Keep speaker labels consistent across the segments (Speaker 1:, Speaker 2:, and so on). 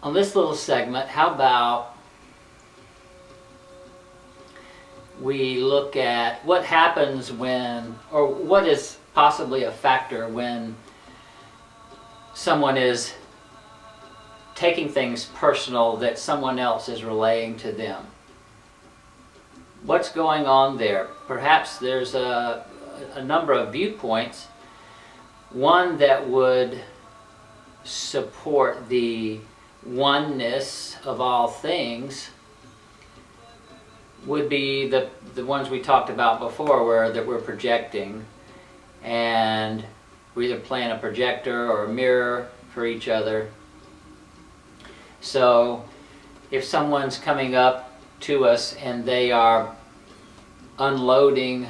Speaker 1: On this little segment, how about we look at what happens when, or what is possibly a factor when someone is taking things personal that someone else is relaying to them. What's going on there? Perhaps there's a number of viewpoints. One that would support the oneness of all things would be the ones we talked about before, where that we're projecting, and we're either playing a projector or a mirror for each other. So if someone's coming up to us and they are unloading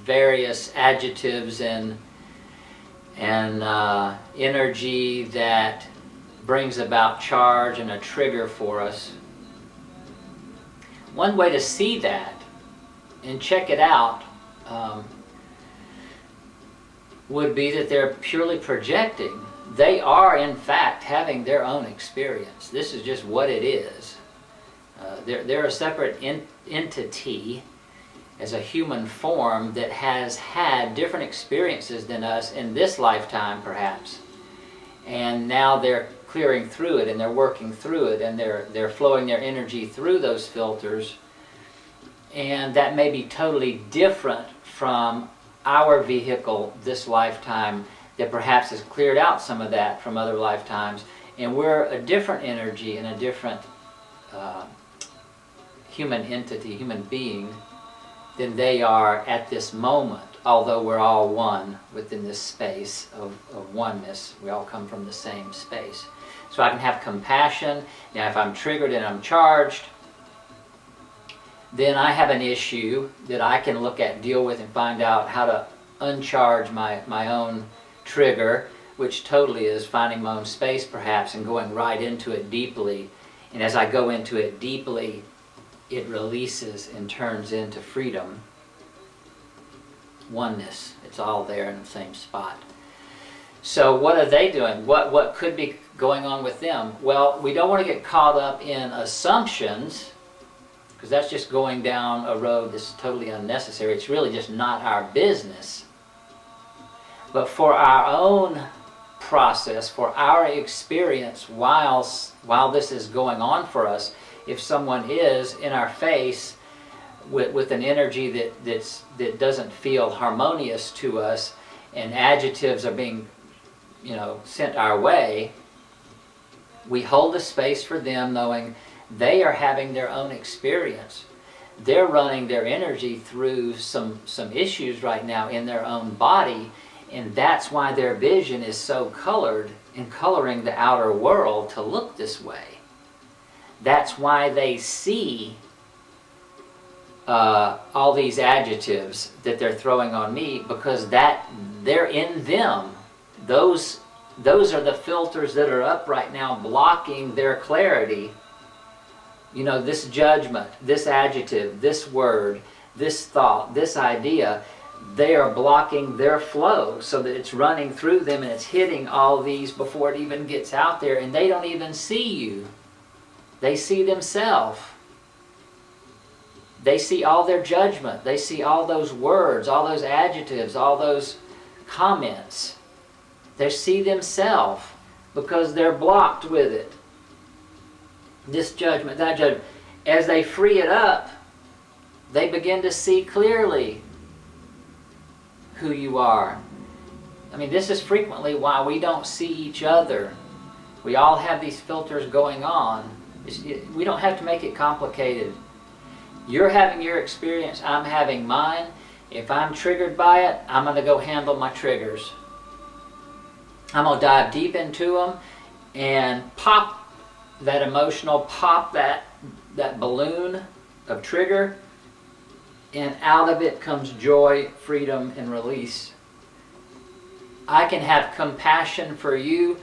Speaker 1: various adjectives and energy that brings about charge and a trigger for us, one way to see that and check it out would be that they're purely projecting. They are, in fact, having their own experience. This is just what it is. They're a separate entity as a human form that has had different experiences than us in this lifetime, perhaps. And now they're clearing through it, and they're working through it, and they're flowing their energy through those filters. And that may be totally different from our vehicle this lifetime, that perhaps has cleared out some of that from other lifetimes, and we're a different energy and a different human entity, human being, than they are at this moment, although we're all one within this space of oneness. We all come from the same space. So I can have compassion. Now if I'm triggered and I'm charged, then I have an issue that I can look at, deal with, and find out how to uncharge my own trigger, which totally is finding my own space perhaps and going right into it deeply. And as I go into it deeply, it releases and turns into freedom, oneness. It's all there in the same spot. So what are they doing? What could be going on with them? Well, we don't want to get caught up in assumptions, because that's just going down a road that's totally unnecessary. It's really just not our business. But for our own process, for our experience while this is going on for us, if someone is in our face with an energy that doesn't feel harmonious to us, and adjectives are being, sent our way, we hold a space for them, knowing they are having their own experience. They're running their energy through some issues right now in their own body, and that's why their vision is so colored and coloring the outer world to look this way. That's why they see all these adjectives that they're throwing on me, because they're in them. Those are the filters that are up right now, blocking their clarity. This judgment, this adjective, this word, this thought, this idea, they are blocking their flow so that it's running through them and it's hitting all these before it even gets out there, and they don't even see you. They see themselves. They see all their judgment. They see all those words, all those adjectives, all those comments. They see themselves because they're blocked with it. This judgment, that judgment. As they free it up, they begin to see clearly who you are. I mean, this is frequently why we don't see each other. We all have these filters going on. We don't have to make it complicated. You're having your experience, I'm having mine. If I'm triggered by it, I'm going to go handle my triggers. I'm going to dive deep into them and pop that emotional, pop that balloon of trigger, and out of it comes joy, freedom, and release. I can have compassion for you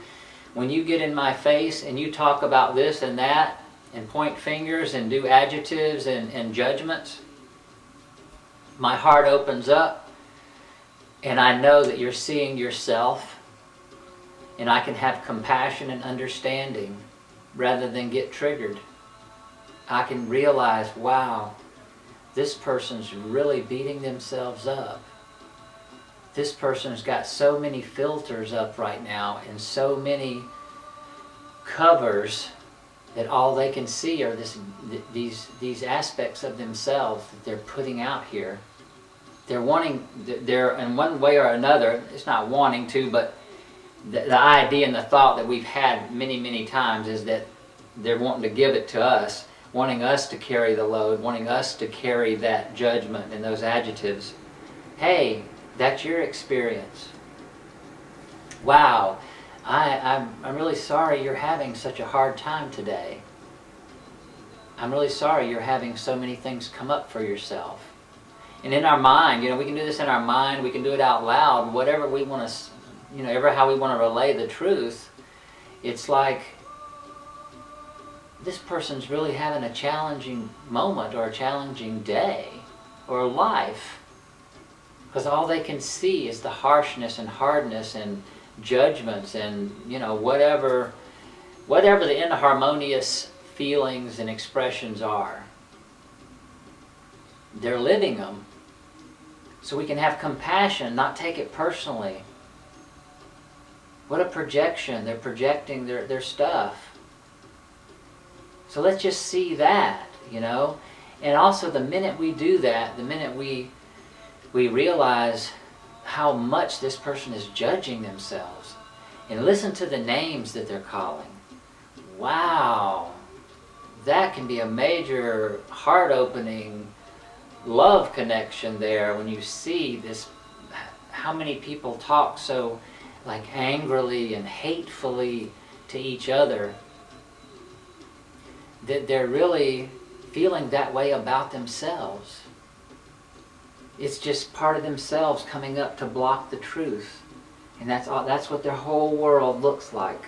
Speaker 1: when you get in my face and you talk about this and that and point fingers and do adjectives and judgments. My heart opens up and I know that you're seeing yourself, and I can have compassion and understanding rather than get triggered. I can realize, wow, this person's really beating themselves up. This person's got so many filters up right now and so many covers that all they can see are these aspects of themselves that they're putting out here. They're wanting, they're in one way or another, it's not wanting to, but the idea and the thought that we've had many, many times is that they're wanting to give it to us, wanting us to carry the load, wanting us to carry that judgment and those adjectives. Hey, that's your experience. Wow, I'm really sorry you're having such a hard time today. I'm really sorry you're having so many things come up for yourself. And in our mind, you know, we can do this in our mind, we can do it out loud, whatever we want to, you know, ever how we want to relay the truth. It's like this person's really having a challenging moment or a challenging day or life, because all they can see is the harshness and hardness and judgments and, you know, whatever the inharmonious feelings and expressions are. They're living them. So we can have compassion, not take it personally. What a projection. They're projecting their stuff. So let's just see that, you know. And also the minute we do that, the minute we realize how much this person is judging themselves, and listen to the names that they're calling. Wow, that can be a major heart-opening love connection there when you see this, how many people talk so like angrily and hatefully to each other, that they're really feeling that way about themselves. It's just part of themselves coming up to block the truth. And that's what their whole world looks like.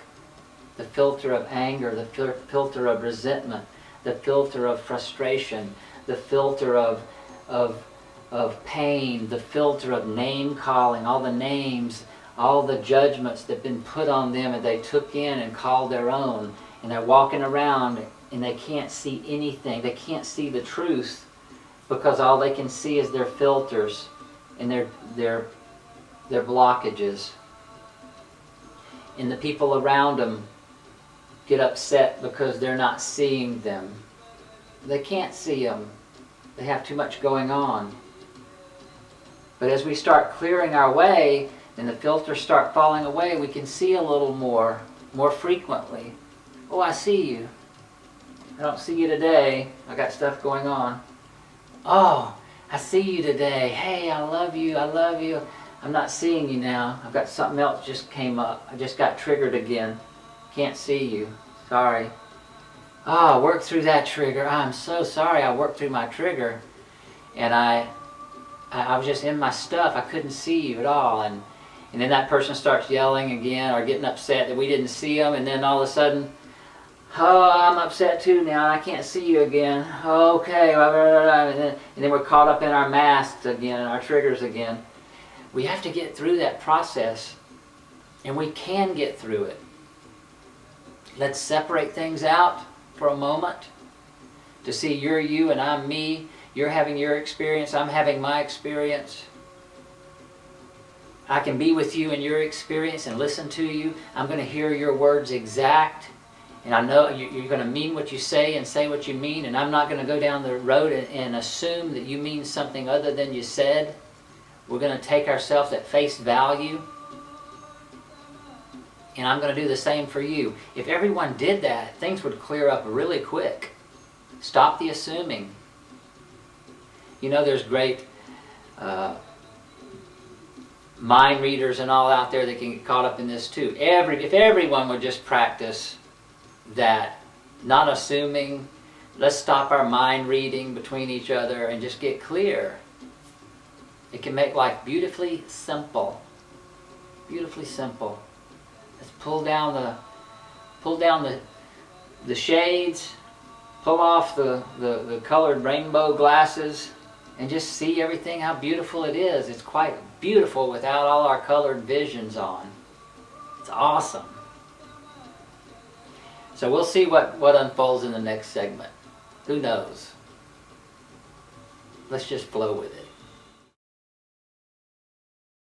Speaker 1: The filter of anger, the filter of resentment, the filter of frustration, the filter of pain, the filter of name calling, all the names, all the judgments that have been put on them and they took in and called their own. And they're walking around and they can't see anything. They can't see the truth, because all they can see is their filters and their blockages. And the people around them get upset because they're not seeing them. They can't see them. They have too much going on. But as we start clearing our way and the filters start falling away, we can see a little more frequently. Oh, I see you. I don't see you today. I got stuff going on. Oh, I see you today. Hey, I love you. I love you. I'm not seeing you now. I've got something else just came up. I just got triggered again. Can't see you. Sorry. Oh, I worked through that trigger. I'm so sorry I worked through my trigger. And I was just in my stuff. I couldn't see you at all. And then that person starts yelling again or getting upset that we didn't see them. And then all of a sudden, oh, I'm upset too now. I can't see you again. Okay. And then we're caught up in our masks again, our triggers again. We have to get through that process. And we can get through it. Let's separate things out for a moment to see you're you and I'm me. You're having your experience, I'm having my experience. I can be with you in your experience and listen to you. I'm going to hear your words exact. And I know you're going to mean what you say and say what you mean. And I'm not going to go down the road and assume that you mean something other than you said. We're going to take ourselves at face value. And I'm going to do the same for you. If everyone did that, things would clear up really quick. Stop the assuming. You know, there's great mind readers and all out there that can get caught up in this too. If everyone would just practice that, not assuming, let's stop our mind reading between each other and just get clear. It can make life beautifully simple. Beautifully simple. Let's pull down the shades, pull off the colored rainbow glasses, and just see everything, how beautiful it is. It's quite beautiful without all our colored visions on. It's awesome. So we'll see what unfolds in the next segment. Who knows? Let's just flow with it.